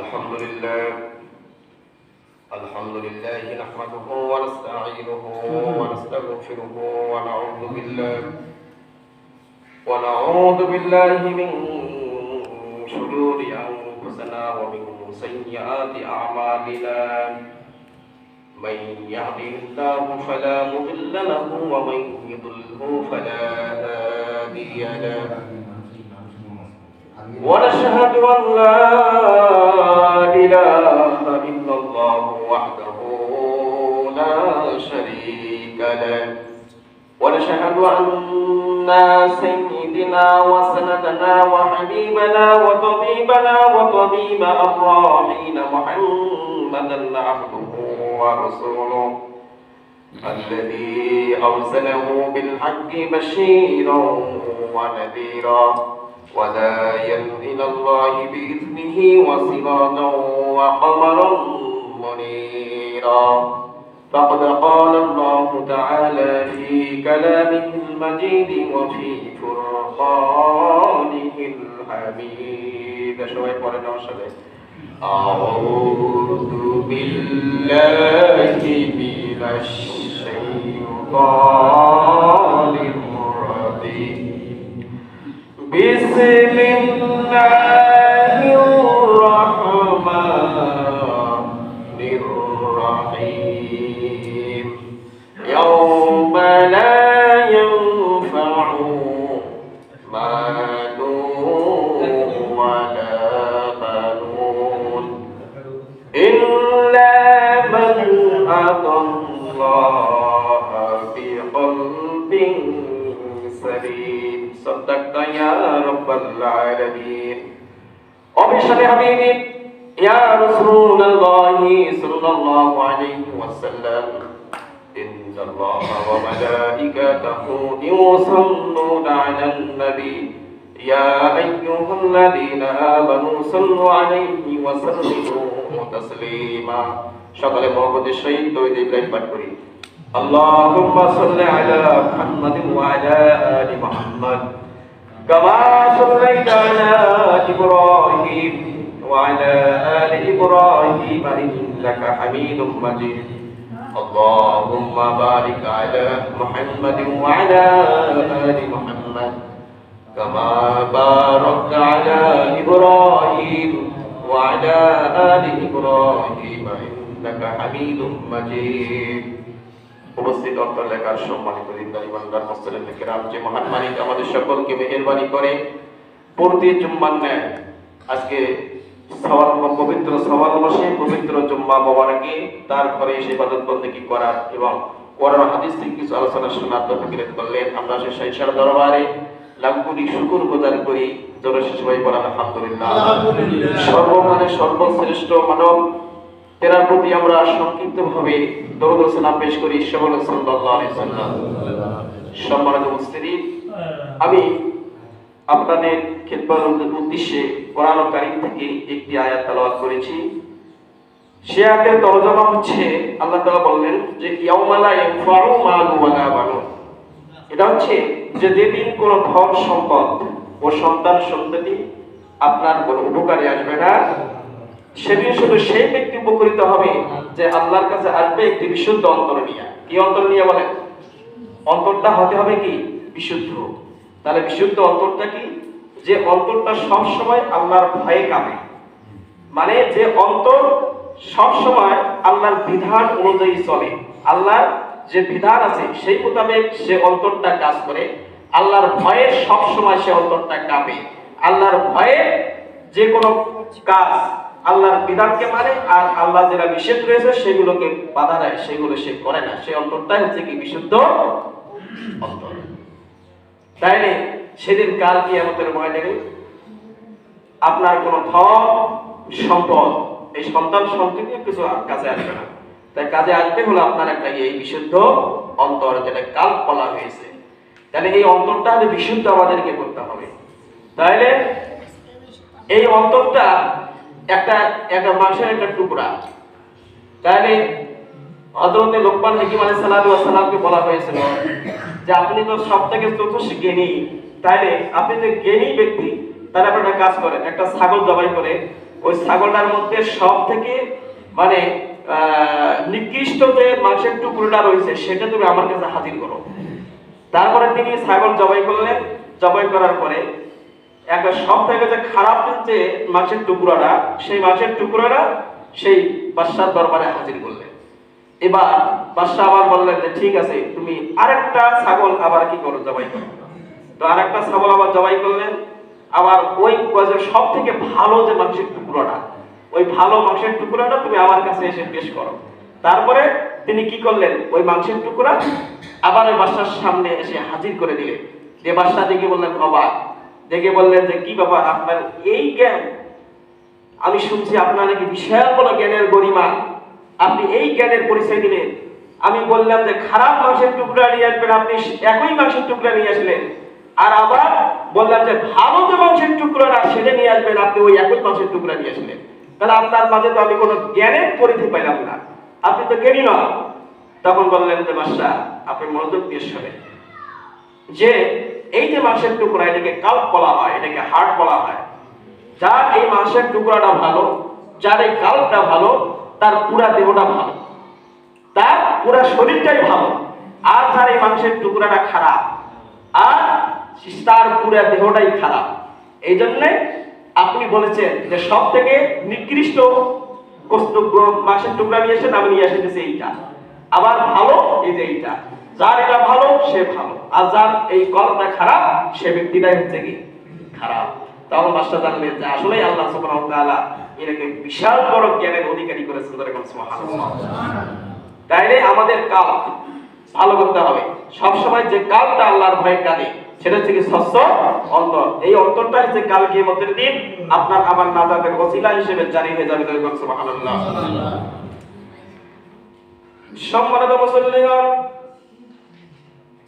الحمد لله نحمده ونستعينه ونستغفره ونعوذ بالله من شرور أنفسنا ومن سيئات أعمالنا من يهده الله فلا مضل له ومن يضلله فلا هادي له ونشهد أن لا إله إلا الله وحده لا شريك له ونشهد أن سيدنا وسندنا وحبيبنا وطبيب الراحين محمدا عبده ورسوله الذي أرسله بالحق بشيرا ونذيرا وداعيا إلى الله بإذنه وسراجا وقمرا منيرا فقد قال الله تعالى في كلامه المجيد وفي فرقانه الحميد أعوذ بالله من الشيطان بسم الله الرحمن الرحيم يوم لا ينفع مال ولا بنون إلا من أتى الله بقلب سليم صدقت يا رب العالمين وبشر حبيبي يا رسول الله صلى الله عليه وسلم إن الله وملائكته يصلون على النبي يا أيها الذين آمنوا صلوا عليه وسلموا تسليما شغل محمد الشهيد توحيد إبراهيم بكري اللهم صل على محمد وعلى آل محمد كما صليت على إبراهيم وعلى آل إبراهيم إنك حميد مجيد اللهم بارك على محمد وعلى آل محمد كما باركت على إبراهيم وعلى آل إبراهيم إنك حميد مجيد উপস্থিত অন্তর লেখার সম্মানিত দিনদার ইমানদার মুসলিম কিরাম যে মহান মালিক আমাদের সকলকে মেহেরবানি করে প্রতি জুম্মার ন্যায় আজকে পবিত্র সওয়াল মাসে পবিত্র জুম্মা মোবারকে তার ঘরে এসে ইবাদত বন্দেগী করার এবং কোরআন হাদিস থেকে কিছু আলোচনা শোনার তৌফিক করলেন। আমরা সেই ঈশ্বর দরবারে লাখ কোটি শুকর গুজার করি। জোরে সবাই বলেন আলহামদুলিল্লাহ। সর্বমানে সর্বশ্রেষ্ঠ মানব তেরার প্রতি আমরা সংক্ষিপ্তভাবে দরুদ ও সালাম পেশ করি। সাল্লাল্লাহু আলাইহি ওয়াসাল্লাম। সম্মানিত উপস্থিতি, আমি আপনাদের খিদমতের উদ্দেশ্যে কোরআন কারীম থেকে একটি আয়াত তেলাওয়াত করেছি। সে আয়াতের তরজমা হচ্ছে আল্লাহ তাআলা বললেন যে ইয়াউমা লা ইয়ানফাউ মালু ওয়ালা বানুন। এটা হচ্ছে যে যেদিন কোনো ধন সম্পদ ও সন্তান সন্ততি আপনার কোনো উপকারে আসবে না, সেদিন শুধু সেই ব্যক্তি উপকৃত হবে যে আল্লাহর কাছে আসবে একটি বিশুদ্ধ অন্তর নিয়ে। কি অন্তর নিয়ে বলেন? অন্তরটা হতে হবে কি? বিশুদ্ধ। তাহলে বিশুদ্ধ অন্তরটা কি? যে অন্তরটা সব সময় আল্লাহর ভয়ে কাঁপে, মানে যে অন্তর সব সময় আল্লাহর বিধান অনুযায়ী চলে, আল্লাহর যে বিধান আছে সেই মোতাবেক সে অন্তরটা কাজ করে, আল্লাহর ভয়ে সব সময় সে অন্তরটা কাঁপে, আল্লাহর ভয়ে যে কোনো কাজ আল্লাহর বিধানকে মানে আর আল্লাহ যেটা নিষেধ রয়েছে সেগুলোকে বাধা দেয়, সেগুলো সে করে না। সেই অন্তরটাই হচ্ছে কি? বিশুদ্ধ অন্তর। তাইলে সেদিন কাল কিয়ামতের ময়দানে আপনার কোনো ধন সম্পদ এই সন্তান সন্ততি কিছু কাছে আসবে না। তাই কাজে আসবে হলো আপনার একটা এই বিশুদ্ধ অন্তর, যেটা কাল বলা হয়েছে। তাহলে এই অন্তরটা বিশুদ্ধ আমাদেরকে করতে হবে। তাইলে এই অন্তরটা একটা মাংসের একটা টুকরা। তাহলে হযরত লোকমান হাকিম আলাইহিস সালামকে বলা হয়েছিল যে আপনি তো সবথেকে চতুর্থ জ্ঞানী, তাহলে আপনি যে জ্ঞানী ব্যক্তি তাহলে আপনি একটা কাজ করেন, একটা ছাগল জবাই করে ওই ছাগলটার মধ্যে সব থেকে মানে নিকৃষ্ট যে মাংসের টুকরোটা রয়েছে সেটা তুমি আমার কাছে হাজির করো। তারপরে তিনি ছাগল জবাই করলেন। জবাই করার পরে একটা সব থেকে যে খারাপ যে মাংসের টুকরোটা, সেই মাংসের টুকরোটা সেই বাদশার দরবারে হাজির করলেন। এবার বাদশাহ আবার বললেন যে ঠিক আছে, তুমি আরেকটা ছাগল আবার কি করো, জবাই করো। তো আরেকটা ছাগল আবার জবাই করলেন। আবার ওই সব থেকে ভালো যে মাংসের টুকরোটা, ওই ভালো মাংসের টুকরোটা তুমি আমার কাছে এসে পেশ করো। তারপরে তিনি কি করলেন, ওই মাংসের টুকরা আবার ওই বাদশার সামনে এসে হাজির করে দিলেন। যে বাদশাহ দেখে বললেন অবাক, দেখে বললেন যে কি ব্যাপার, আপনার এই জ্ঞান, আমি শুনছি আপনার নাকি বিশাল বড় জ্ঞানের গরিমা, আপনি এই জ্ঞানের পরিচয় দিলেন। আমি বললাম যে খারাপ মাংসের টুকরা নিয়ে আসবেন, আপনি একই মাংসের টুকরা নিয়ে আসলেন। আর আবার বললাম যে ভালো যে মাংসের টুকরাটা সেটা নিয়ে আসবেন, আপনি ওই একই মাংসের টুকরা নিয়ে আসলেন। তাহলে আপনার মাঝে তো আমি কোনো জ্ঞানের পরিধি পাইলাম না, আপনি তো জ্ঞানী নন। তখন বললেন যে বাদশাহ, আপনি মনোযোগ দিয়ে শোনেন, যে এই যে মাংসের টুকরা, এটাকে কাল্প বলা হয়, এটাকে হার্ট বলা হয়। যার এই মাংসের টুকরাটা ভালো, যার এই কাল্পটা ভালো, তার পুরা দেহটা ভালো, তার পুরা শরীরটাই ভালো। আর যার এই মাংসের টুকরাটা খারাপ, আর তার পুরা দেহটাই খারাপ। এই জন্যে আপনি বলেছেন যে সব থেকে নিকৃষ্ট মাংসের টুকরা নিয়ে এসেছেন, আমি নিয়ে এসেছি এইটা। আবার ভালো এই যে এইটা, যার এটা ভালো সে ভালো, আর যার এই কলটা খারাপ সে ব্যক্তিটাই হচ্ছে কি খারাপ। তখন বাদশা জানলেন যে আসলেই আল্লাহ সুবহানাহু ওয়া তাআলা এটাকে বিশাল বড় জ্ঞানের অধিকারী করেছেন। সুবহানাল্লাহ। তাইলে আমাদের কাল ভালো করতে হবে। সবসময় যে কালটা আল্লাহর ভয়ে কাঁদে সেটা হচ্ছে কি স্বচ্ছ অন্তর। এই অন্তরটা হচ্ছে কাল কিয়ামতের দিন আপনার আমার নাজাতের ওসিলা হিসেবে জারি হয়ে যাবে। সুবহানাল্লাহ। সম্মানিত মুসল্লিগণ,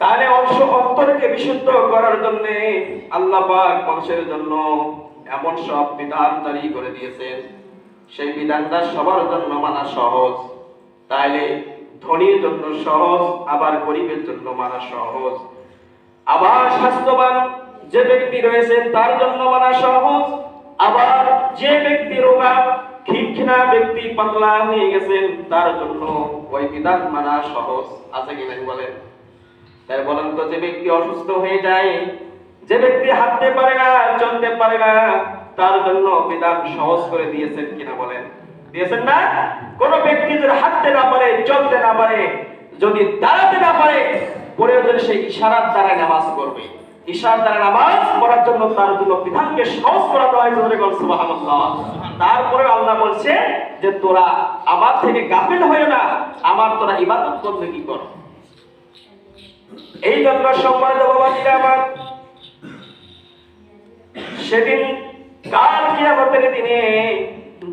তাহলে অন্তরকে বিশুদ্ধ করার জন্য আল্লাহ পাক মানুষের জন্য এমন সব বিধান জারি করে দিয়েছেন, সেই বিধানটা সবার জন্য মানা সহজ। তাইলে ধনীর জন্য সহজ, আবার গরিবের জন্য মানা সহজ। আবার স্বাস্থ্যবান যে ব্যক্তি রয়েছেন তার জন্য মানা সহজ, আবার যে ব্যক্তি রোগা খিটখিনা ব্যক্তি পাতলা হয়ে গেছেন তার জন্য ওই বিধান মানা সহজ। আছে কিনা বলেন? তাই বলেন তো, যে ব্যক্তি অসুস্থ হয়ে যায়, যে ব্যক্তি হাঁটতে পারে না, চলতে পারে না, তার জন্য বিধান সহজ করে দিয়েছেন কিনা বলেন? দিয়েছেন না? কোন ব্যক্তি যদি হাঁটতে না পারে, চলতে না পারে, যদি দাঁড়াতে না পারে, প্রয়োজনে সেই ইশারার দ্বারা নামাজ পড়বে। ইশারার দ্বারা নামাজ পড়ার জন্য তার জন্য বিধানকে সহজ করা হয়েছে। সুবহানাল্লাহ। তারপরে আল্লাহ বলছে যে তোরা আমার থেকে গাফিল হয়ে না, আমার তোরা ইবাদত বন্দেগী কর। এই জন্য সম্মানিত বাবাজিরা আমার, সেদিন কাল কিয়ামতের দিনে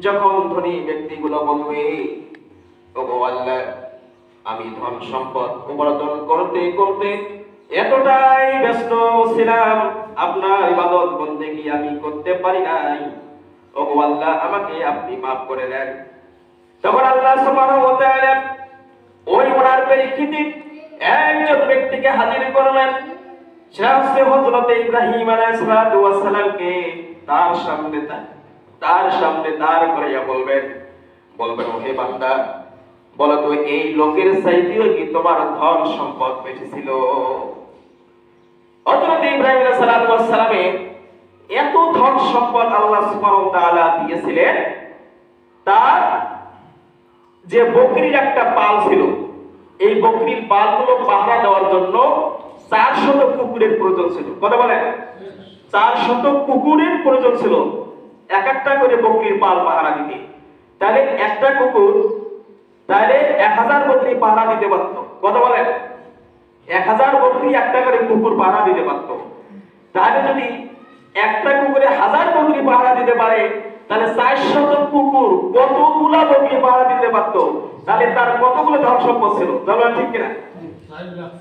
যখন ধনী ব্যক্তিগুলো বলবে, ওগো আল্লাহ, আমি ধন সম্পদ উপার্জন করতে করতে এতটাই ব্যস্ত ছিলাম, আপনার ইবাদত বন্দেগী আমি করতে পারি নাই, ওগো আল্লাহ আমাকে আপনি মাফ করে দেন। তখন আল্লাহ সুবহানাহু ওয়া তাআলা ওই ওনার পরিচিত একজন ব্যক্তিকে হাজির করলেন। সে হচ্ছে হযরত ইব্রাহিম আলাইহিস সালাতু ওয়াস সালামকে। তার সামনে দাঁড় করাইয়া বলবেন, ওহে বান্দা, বলো তো এই লোকের চাইতেও কি তোমার ধন সম্পদ বেশি ছিল? হযরত ইব্রাহিম আলাইহিস সালাতু ওয়াস সালামে এত ধন সম্পদ আল্লাহ সুবহানাহু ওয়া তাআলা দিয়েছিলেন, তার যে বকরির একটা পাল ছিল, এই বকরির পালগুলো পাহারা দেওয়ার জন্য 400 কুকুরের প্রয়োজন ছিল। কথা বলেন? 400 কুকুরের প্রয়োজন ছিল এক একটা করে বকরির পাল পাহারা দিতে। তাহলে একটা কুকুর তাহলে 1000 বকরি পাহারা দিতে পারত। কথা বলেন? 1000 বকরি একটা করে কুকুর পাহারা দিতে পারত। তাহলে যদি একটা কুকুরে 1000 বকরি পাহারা দিতে পারে, তাহলে 400 কুকুর কতগুলা বকরি পাহারা দিতে পারত? তাহলে তার কতগুলো ধন সম্পদ ছিল? বলেন ঠিক কিনা? 4 লাখ।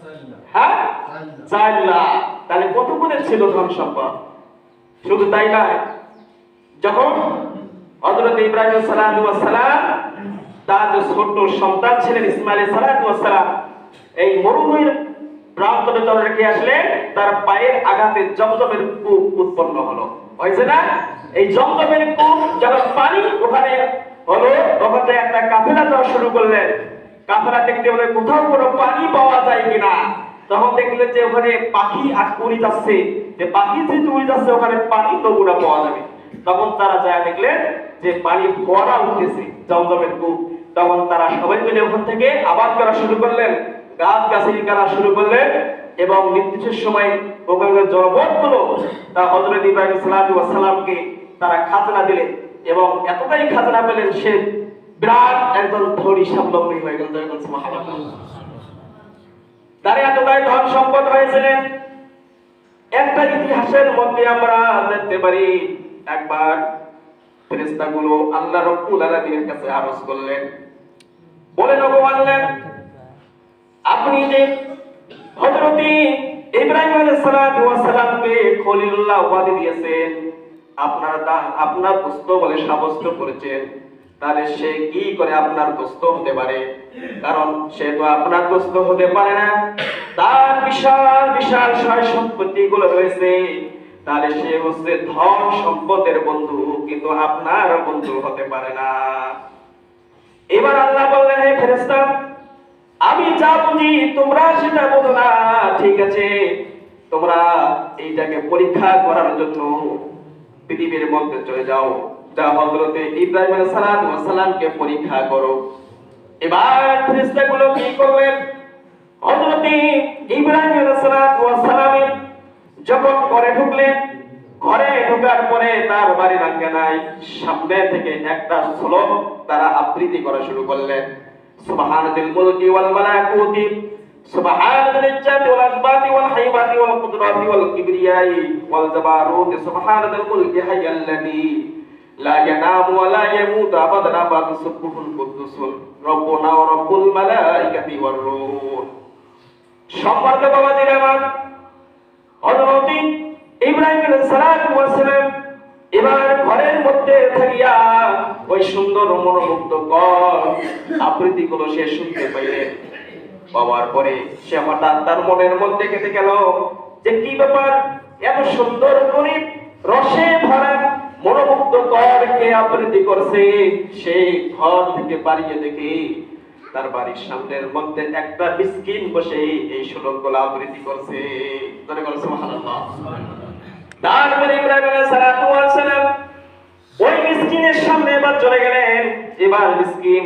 হ্যাঁ, 4 লাখ। তাহলে কতগুলো ছিল ধন সম্পদ? শুধু তাই নয়, যখন হযরত ইব্রাহিম সালাতু ওয়াস সালাম তার যে ছোট সন্তান ছিলেন ইসমাঈল সালাতু ওয়াস সালাম, এই মরুভূমির প্রান্তরে চলে রেখে আসলেন, তার পায়ের আঘাতে জমজমের কূপ উৎপন্ন হলো। হয়েছে না? এই জমজমের কূপ যখন পানি ওখানে হলো, তখন একটা কাফেলা যাওয়া শুরু করলেন। কাফেলা দেখতে বলে কোথাও কোনো পানি পাওয়া যায় কিনা। তখন দেখলেন যে ওখানে পাখি উড়ে যাচ্ছে, যে পাখি যেহেতু উড়ে যাচ্ছে ওখানে পানি নমুনা পাওয়া যাবে। তখন তারা যায় দেখলেন যে পানি ফোয়ারা উঠতেছে জমজমের কূপ। তখন তারা সবাই মিলে ওখান থেকে আবাদ করা শুরু করলেন, গাছ গাছালি করা শুরু করলেন, এবং নির্দিষ্ট সময় ওখানকার জনপদগুলো তা হযরত ইব্রাহিম সাল্লাল্লাহু আলাইহি ওয়াসাল্লামকে তারা খাজনা দিলেন, এবং এতটাই খাজনা পেলেন সে বিরাট একজন ধনী স্বাবলম্বী হয়ে গেল। সুবহানাল্লাহ। তার এতটাই ধন সম্পদ হয়েছিলেন। একটা ইতিহাসের মধ্যে আমরা দেখতে পারি, একবার ফেরেশতাগুলো আল্লাহ রাব্বুল আলামিনের কাছে আরজ করলেন, বলেন ওগো আল্লাহ, আপনি যে হযরত ইব্রাহিম আলাইহিস সালাতু ওয়াস সালামকে খলিলুল্লাহ উপাধি দিয়েছেন, আপনার দোস্ত বলে সাব্যস্ত করেছেন, তাহলে সে কি করে আপনার দোস্ত হতে পারে? কারণ সে তো আপনার দোস্ত হতে পারে না। তার বিশাল বিশাল সয় সম্পত্তি গুলো রয়েছে, তাহলে সে হচ্ছে ধন সম্পদের বন্ধু, কিন্তু আপনার বন্ধু হতে পারে না। এবার আল্লাহ বললেন, হে ফেরেশতা, আমি যা বুঝি তোমরা সেটা বোঝো না। ঠিক আছে, তোমরা এইটাকে পরীক্ষা করার জন্য পৃথিবীর মধ্যে চলে যাও, যা হযরত ইব্রাহিম আলাইহিস সালামকে পরীক্ষা করো। এবার ফেরেশতাগুলো কি করলেন? হযরত ইব্রাহিম আলাইহিস সালাম যখন ঘরে ঢুকলেন, ঘরে ঢোকার পরে তার বাড়ির আঙ্গিনায় সামনে থেকে একটা শ্লোক তারা আবৃত্তি করা শুরু করলেন। সুবহানাল মুলকি ওয়াল মালাকুতি সুবহানাল ইজ্জাতি ওয়াল আযবাতি ওয়াল হাইবাতি ওয়াল কুদরাতি ওয়াল কিবরিয়াই ওয়াল জাবারুতি সুবহানাল মুলকি হাইয়াল্লাযী লা ইয়ানামু ওয়া লা ইয়ামুতু আবাদান আবাদু সুবহুল কুদ্দুসুল রব্বুনা ওয়া রব্বুল মালাইকাতি ওয়ার রূহ। সম্মানিত বাবাজিরা আমার, হযরত ইব্রাহিম আলাইহিস সালাম এবার ঘরের মধ্যে থাকিয়া ওই সুন্দর মনোমুগ্ধকর আবৃত্তিগুলো সে শুনতে পাইলেন। পাওয়ার পরে সে হঠাৎ তার মনের মধ্যে কেটে গেল যে কি ব্যাপার, এত সুন্দর করে রসে ভরা মনোমুগ্ধকর কে আবৃত্তি করছে। সেই ঘর থেকে বাড়িয়ে দেখে তার বাড়ির সামনের মধ্যে একটা মিসকিন বসে এই শ্লোকগুলো আবৃত্তি করছে। সুবহানাল্লাহ। তারপরে ইব্রাহিম আলাইহিস সালাম ওই মিসকিনের সামনে এবার চলে গেলেন। এবার মিসকিন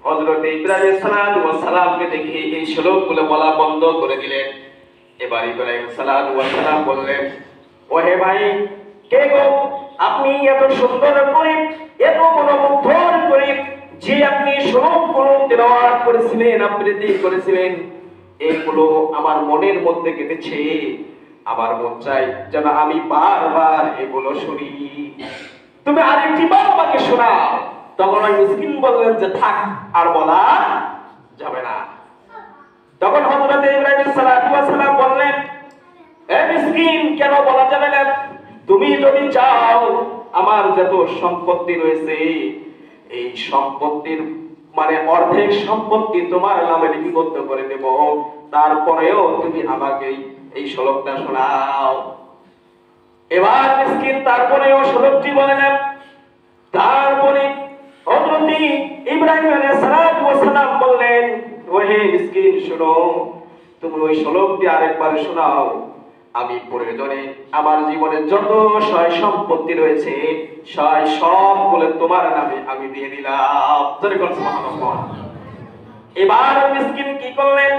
হযরত ইব্রাহিম আলাইহিস সালামকে দেখে এই শ্লোকগুলো বলা বন্ধ করে দিলেন। এবার ইব্রাহিম আলাইহিস সালাম বললেন, ও হে ভাই, কে গো আপনি? এত সুন্দর করে, এত মনোমুগ্ধকর করে যে আপনি শ্লোকগুলো তেলাওয়াত করেছিলেন, আবৃত্তি করেছিলেন, এগুলো আমার মনের মধ্যে গেঁথেছে। আমার মন চাই যেন আমি বারবার এগুলো শুনি, তুমি আরেকটি বার আমাকে শোনাও। তখন ওই মিসকিন বললেন যে থাক, আর বলা যাবে না। তখন হযরত ইব্রাহিম সালাম বললেন, হে মিসকিন, কেন বলা যাবে না? তুমি যদি চাও আমার যত সম্পত্তি রয়েছে এই সম্পত্তির মানে অর্ধেক সম্পত্তি তোমার নামে লিপিবদ্ধ করে দেব, তারপরেও তুমি আমাকে এই শ্লোকটা শোনাও। এবার মিসকিন তারপরেও শ্লোকটি বলে না। তারপরে হযরত ইব্রাহিম আলাইহিস সালাম বললেন, ও হে মিসকিন, শোনো, তুমি ওই শ্লোকটি আরেকবার শোনাও। আমি প্রয়োজনে আমার জীবনে যত সয় সম্পত্তি রয়েছে সবগুলো তোমার নামে আমি দিয়ে দিলাম। এবার মিসকিন কি করলেন?